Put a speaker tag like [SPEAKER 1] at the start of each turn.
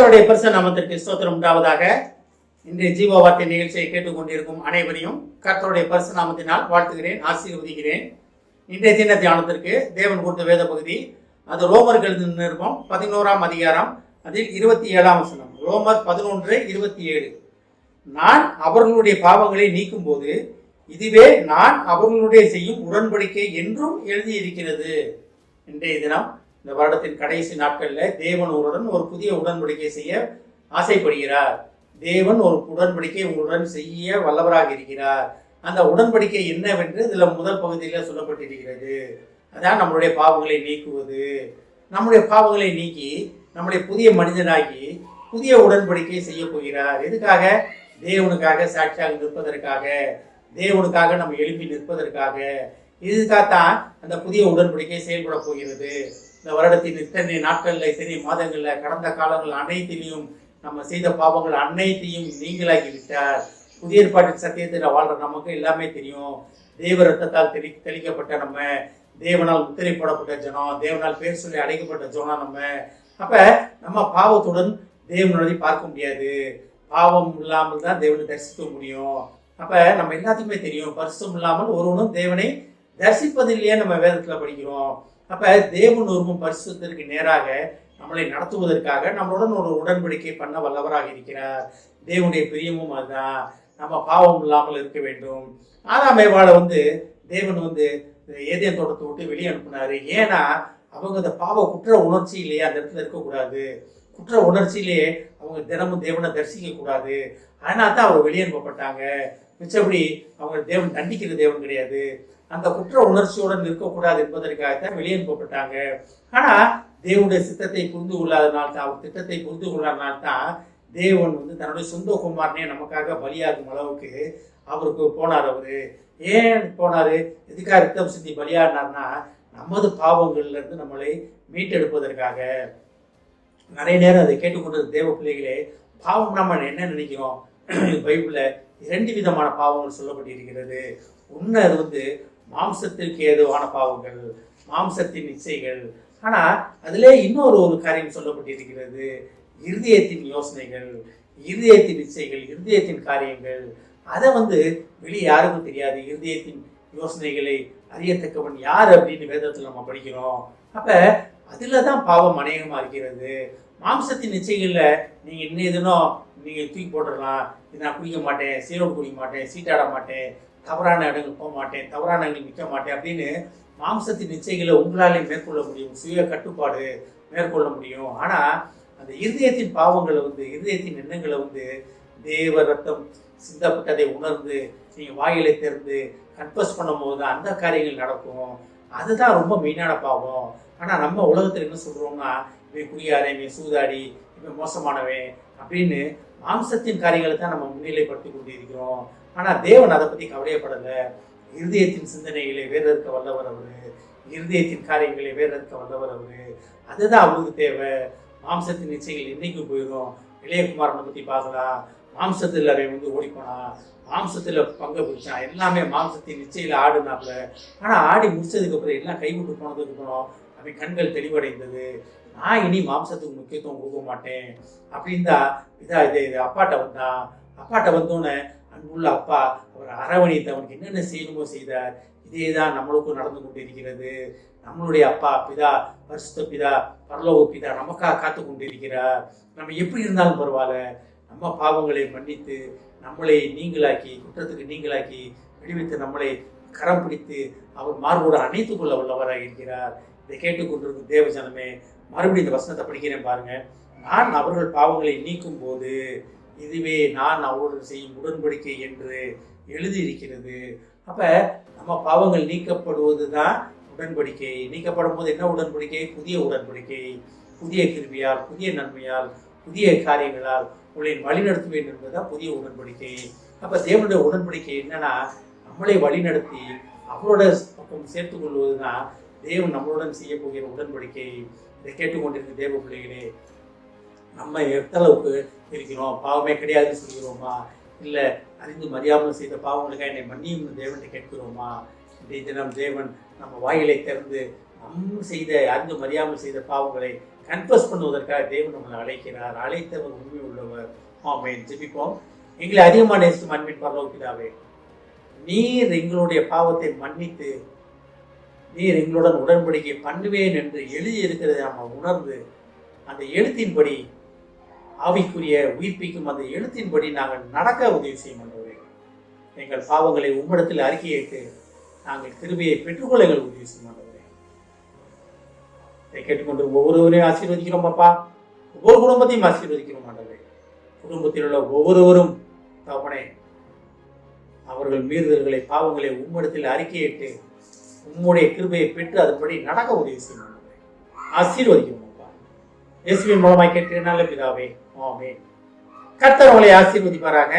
[SPEAKER 1] கர்த்தருடைய பரிசுத்த நாமத்திற்கு ஸ்தோத்திரம் உண்டாவதாக. இன்றைய ஜீவ வார்த்தை நிகழ்ச்சியை கேட்டுக்கொண்டிருக்கும் அனைவரையும் கர்த்தருடைய பரிசுத்த நாமத்தினால் வாழ்த்துகிறேன், ஆசீர்வதிக்கிறேன். இன்றைய தின தியானத்திற்கு தேவன் கொடுத்த வேத பகுதி அது ரோமர்கள் நிருபம் 11ஆம் அதிகாரம், அதில் 27ஆம் வசனம். ரோமர் 11:27. நான் அவர்களுடைய பாவங்களை நீக்கும் போது இதுவே நான் அவர்களுடைய செய்யும் உடன்படிக்கை என்றும் எழுதியிருக்கிறது. இன்றைய தினம் இந்த வருடத்தின் கடைசி நாட்களில் தேவன் உங்களுடன் ஒரு புதிய உடன்படிக்கை செய்ய ஆசைப்படுகிறார். தேவன் ஒரு உடன்படிக்கை உங்களுடன் செய்ய வல்லவராக இருக்கிறார். அந்த உடன்படிக்கை என்னவென்று இதில் முதல் பகுதியில் சொல்லப்பட்டிருக்கிறது. அதான் நம்மளுடைய பாவங்களை நீக்குவது. நம்முடைய பாவங்களை நீக்கி நம்முடைய புதிய மனிதனாகி புதிய உடன்படிக்கை செய்ய போகிறார். எதுக்காக? தேவனுக்காக சாட்சியாக நிற்பதற்காக, தேவனுக்காக நம்ம எழுப்பி நிற்பதற்காக. இதுக்காகத்தான் அந்த புதிய உடன்படிக்கை செயல்பட போகிறது. இந்த வருடத்தின் இத்தனை நாட்களில், இத்தனை மாதங்களில், கடந்த காலங்கள் அனைத்திலையும் நம்ம செய்த பாவங்கள் அனைத்தையும் நீங்களாகி விட்டார். புதிய ஏற்பாட்டின் சத்தியத்தில் வாழ்ற நமக்கு எல்லாமே தெரியும். தேவ ரத்தத்தால் தெளிக்கப்பட்ட நம்ம, தேவனால் முத்திரை போடப்பட்ட ஜனம், தேவனால் பேர் சொல்லி அழைக்கப்பட்ட ஜனம் நம்ம. அப்ப நம்ம பாவத்துடன் தேவனை பார்க்க முடியாது. பாவம் இல்லாமல் தான் தேவனை தரிசிக்க முடியும். அப்ப நம்ம எல்லாத்துக்குமே தெரியும், பரிசுத்தம் இல்லாமல் ஒருவனும் தேவனை தரிசிப்பதில்லையே நம்ம வேதத்துல படிக்கிறோம். அப்ப தேவன் ஒருவன் பரிசுத்தத்திற்கு நேராக நம்மளை நடத்துவதற்காக நம்மளுடன் ஒரு உடன்படிக்கை பண்ண வல்லவராக இருக்கிறார். தேவனுடைய பிரியமும் அதுதான், நம்ம பாவம் இல்லாமல் இருக்க வேண்டும். ஆதாம் ஏவாளை தேவன் ஏதேன் தோட்டத்தை விட்டு வெளியே அனுப்பினாரு. ஏன்னா அவங்க அந்த பாவ குற்ற உணர்ச்சியிலேயே அந்த இடத்துல இருக்கக்கூடாது. குற்ற உணர்ச்சியிலேயே அவங்க தினமும் தேவனை தரிசிக்க கூடாது. அதனால தான் அவங்க வெளியே அனுப்பப்பட்டாங்க. மிச்சபடி அவங்க தேவன் தண்டிக்கிற தேவன் கிடையாது. அந்த குற்ற உணர்ச்சியுடன் இருக்கக்கூடாது என்பதற்காகத்தான் வெளியே அனுப்பப்பட்டாங்க. ஆனா தேவனுடைய சித்தத்தை புரிந்து கொள்ளாதனால்தான், அவர் திட்டத்தை புரிந்து கொள்ளாதனால்தான் தேவன் தன்னுடைய சொந்த குமாரனே நமக்காக பலியாகும் அளவுக்கு அவருக்கு போனார். அவரு ஏன் போனாரு? எதுக்காக ரத்தம் சிந்தி பலியாடினார்னா, நமது பாவங்கள்ல இருந்து நம்மளை மீட்டெடுப்பதற்காக. நிறைய நேரம் அதை கேட்டுக்கொண்டு தேவ பிள்ளைகளே, பாவம் நம்ம என்ன நினைக்கிறோம்? பைபிள்ல 2 விதமான பாவங்கள் சொல்லப்பட்டிருக்கிறது. ஒன்று மாம்சத்திற்கு ஏதுவான பாவங்கள், மாம்சத்தின் இச்சைகள். ஆனா அதிலே இன்னொரு காரியம் சொல்லப்பட்டிருக்கிறது, இருதயத்தின் யோசனைகள், இருதயத்தின் இச்சைகள், இருதயத்தின் காரியங்கள். அதை வெளியே யாருக்கும் தெரியாது. இருதயத்தின் யோசனைகளை அறியத்தக்கவன் யார் அப்படின்னு வேதத்தில் நம்ம படிக்கிறோம். அப்ப அதுலதான் பாவம் அநேகமா இருக்கிறது. மாம்சத்தின் நிச்சயங்கள்ல நீங்க இன்னும் எதுனோ நீங்க தூக்கி போட்டுடலாம். நான் குடிக்க மாட்டேன், சீரோடு குடிக்க மாட்டேன், சீட்டாட மாட்டேன், தவறான இடங்கள் போக மாட்டேன், தவறான இடங்கள் நிற்க மாட்டேன் அப்படின்னு மாம்சத்தின் நிச்சயங்களை உங்களாலே மேற்கொள்ள முடியும். சுய கட்டுப்பாடு மேற்கொள்ள முடியும். ஆனா அந்த இருதயத்தின் பாவங்களை இருதயத்தின் எண்ணங்களை தேவ ரத்தம் சிந்தப்பட்டதை உணர்ந்து நீங்க வாயிலை திறந்து கன்ஃபஸ் பண்ணும் போது தான் அந்த காரியங்கள் நடக்கும். அதுதான் ரொம்ப மெயினான பாவம். ஆனா நம்ம உலகத்துல என்ன சொல்றோம்னா, இவன் குடியாரன், இவன் சூதாடி, இவன் மோசமானவன் அப்படின்னு மாம்சத்தின் காரியங்களை தான் நம்ம முன்னிலைப்படுத்தி கொண்டு இருக்கிறோம். ஆனா தேவன் அதை பத்தி கவலையப்படலை. இருதயத்தின் சிந்தனைகளை வேற இருக்க வல்லவர் அவரு, இருதயத்தின் காரியங்களை வேற இருக்க வல்லவர் அவரு. அதுதான் அவருக்கு தேவை. மாம்சத்தின் நிச்சயங்கள் இன்னைக்கும் போயிடும். இளையகுமாரனை பத்தி பார்க்கலாம். மாம்சத்துல அவன் ஓடிப்போனா, மாம்சத்துல பங்கு பிடிச்சான், எல்லாமே மாம்சத்தின் நிச்சயில ஆடுனாப்ல. ஆனா ஆடி முடிச்சதுக்கு அப்புறம் எல்லாம் கைவிட்டு போனதுக்கு அப்புறம் அவன் கண்கள் தெளிவடைந்தது. நான் இனி மாம்சத்துக்கு முக்கியத்துவம் கொடுக்க மாட்டேன் அப்படின்னு தான் இது அப்பாட்ட வந்தோன்னே அன்புள்ள அப்பா அவர் அரவணைத்து அவனுக்கு என்னென்ன செய்யணுமோ செய்தார். இதே தான் நம்மளுக்கும் நடந்து கொண்டு இருக்கிறது. நம்மளுடைய அப்பா பிதா, பரிசுத்த பிதா, பரலோக பிதா நமக்காக காத்து கொண்டு இருக்கிறார். நம்ம எப்படி இருந்தாலும் பரவாயில்ல, நம்ம பாவங்களை மன்னித்து நம்மளை நீங்களாக்கி, குற்றத்துக்கு நீங்களாக்கி விடுவித்து நம்மளை கரம் பிடித்து அவர் மார்போடு அணைத்துக் கொள்ள வல்லவராக இருக்கிறார். இதை கேட்டுக்கொண்டிருக்கும் தேவஜனமே, மறுபடியும் இந்த வசனத்தை படிக்கிறேன் பாருங்க. நான் அவர்கள் பாவங்களை நீக்கும் போது இதுவே நான் அவர்களுடன் செய்யும் உடன்படிக்கை என்று எழுதியிருக்கிறது. அப்ப நம்ம பாவங்கள் நீக்கப்படுவது தான் உடன்படிக்கை. நீக்கப்படும் போது என்ன உடன்படிக்கை? புதிய உடன்படிக்கை. புதிய கிருபையால், புதிய நன்மையால், புதிய காரியங்களால் உங்களை வழிநடத்துவேன் என்பதுதான் புதிய உடன்படிக்கை. அப்ப தேவனுடைய உடன்படிக்கை என்னன்னா, நம்மளை வழிநடத்தி அவரோட பக்கம் சேர்த்து கொள்வதுதான் தேவன் நம்மளுடன் செய்ய போகிற உடன்படிக்கை. இதை கேட்டுக்கொண்டிருக்க தேவ பிள்ளைகளே, நம்ம எந்த அளவுக்கு இருக்கிறோம்? பாவமே கிடையாதுன்னு சொல்கிறோமா? இல்லை அறிந்து மறியாமல் செய்த பாவங்களுக்காக என்னை மன்னியும் தேவனை கேட்கிறோமா? இன்றைய தினம் தேவன் நம்ம வாயிலை திறந்து நம்ம செய்த அறிந்து மறியாமல் செய்த பாவங்களை கன்ஃபஸ் பண்ணுவதற்காக தேவன் நம்மளை அழைக்கிறார். அழைத்தவர் உண்மை உள்ளவர். ஆமென். ஜெபிப்போம். எங்களை அதிகமாக நேசிக்கும் அன்பின் பரலோக பிதாவே, நீர் எங்களுடைய பாவத்தை மன்னித்து நீர் எங்களுடன் உடன்படிக்கை பண்ணுவேன் என்று எழுதி இருக்கிறதை நாம் உணர்ந்து அந்த எழுத்தின்படி ஆவிக்குரிய உயிர்ப்பிக்கும் அந்த எழுத்தின்படி நாங்கள் நடக்க உதவி செய்ய மாட்டோம். எங்கள் பாவங்களை உம்மிடத்தில் அறிக்கையிட்டு நாங்கள் கிருபையை பெற்றுக்கொள்ள எங்கள் உதவி செய்ய மாட்டோம். இதை கேட்டுக்கொண்டு ஒவ்வொருவரையும் ஆசீர்வதிக்கிறோம் அப்பா. ஒவ்வொரு குடும்பத்தையும் ஆசீர்வதிக்கிறோம் ஆண்டவரே. குடும்பத்தில் உள்ள ஒவ்வொருவரும் தகப்பனே அவர்கள் மீறுதல்களை பாவங்களை உம்மிடத்தில் அறிக்கையிட்டு உம்முடைய கிருபையை பெற்று அதன்படி நடக்க உதவி செய்யும். ஆசீர்வதிக்கிறோம் அப்பா. இயேசுவின் மூலமாய் கேட்கிறேன் நல்ல பிதாவே. ஆமென். கர்த்தர் உங்களை ஆசீர்வதிப்பாராக.